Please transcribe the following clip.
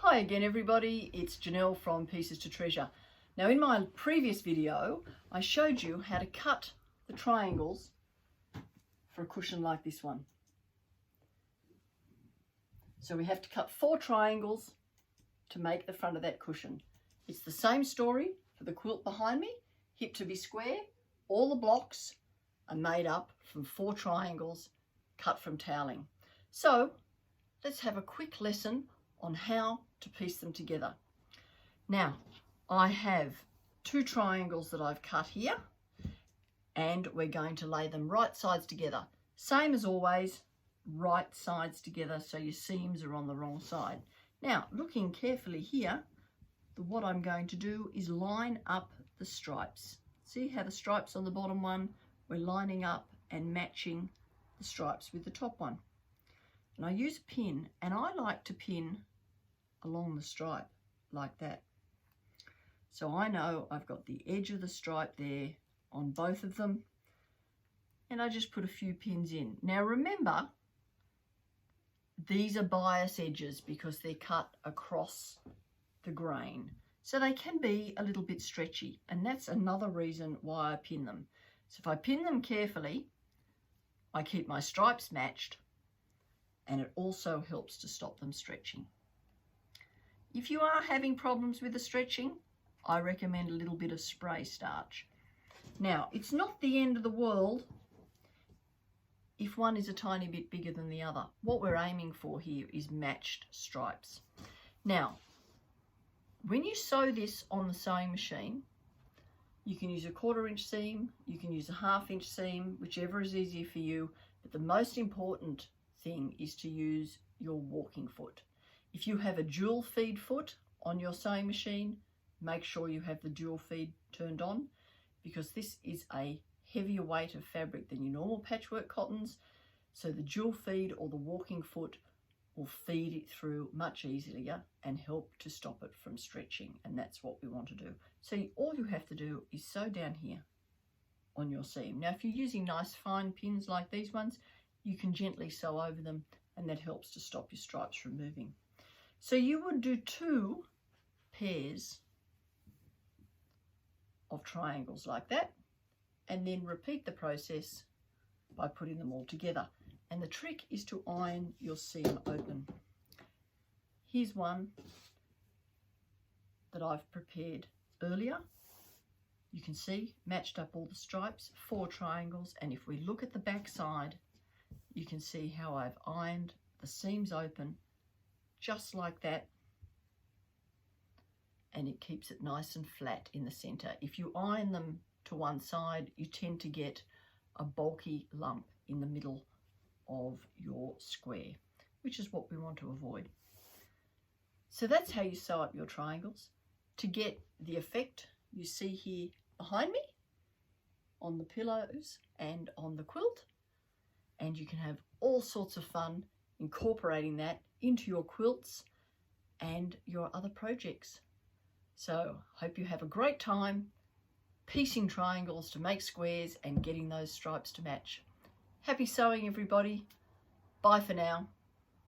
Hi again everybody, it's Jenelle from Pieces to Treasure. Now in my previous video I showed you how to cut the triangles for a cushion like this one. So we have to cut 4 triangles to make the front of that cushion. It's the same story for the quilt behind me, hip to be square. All the blocks are made up from 4 triangles cut from toweling. So let's have a quick lesson on how to piece them together. Now, I have 2 triangles that I've cut here, and we're going to lay them right sides together. Same as always, right sides together so your seams are on the wrong side. Now, looking carefully here, what I'm going to do is line up the stripes. See how the stripes on the bottom one, we're lining up and matching the stripes with the top one. And I use a pin, and I like to pin along the stripe like that. So I know I've got the edge of the stripe there on both of them, and I just put a few pins in. Now remember, these are bias edges because they're cut across the grain, so they can be a little bit stretchy, and that's another reason why I pin them. So if I pin them carefully, I keep my stripes matched, and it also helps to stop them stretching. If you are having problems with the stretching, I recommend a little bit of spray starch. Now, it's not the end of the world if one is a tiny bit bigger than the other. What we're aiming for here is matched stripes. Now, when you sew this on the sewing machine, you can use a 1/4 inch seam, you can use a 1/2 inch seam, whichever is easier for you, but the most important thing is to use your walking foot. If you have a dual feed foot on your sewing machine, make sure you have the dual feed turned on, because this is a heavier weight of fabric than your normal patchwork cottons, so the dual feed or the walking foot will feed it through much easier and help to stop it from stretching, and that's what we want to do. So all you have to do is sew down here on your seam. Now if you're using nice fine pins like these ones, you can gently sew over them, and that helps to stop your stripes from moving. So you would do 2 pairs of triangles like that, and then repeat the process by putting them all together. And the trick is to iron your seam open. Here's one that I've prepared earlier. You can see matched up all the stripes, 4 triangles, and if we look at the back side, you can see how I've ironed the seams open just like that, and it keeps it nice and flat in the center. If you iron them to one side, you tend to get a bulky lump in the middle of your square, which is what we want to avoid. So that's how you sew up your triangles to get the effect you see here behind me on the pillows and on the quilt. And you can have all sorts of fun incorporating that into your quilts and your other projects. So hope you have a great time piecing triangles to make squares and getting those stripes to match. Happy sewing everybody. Bye for now.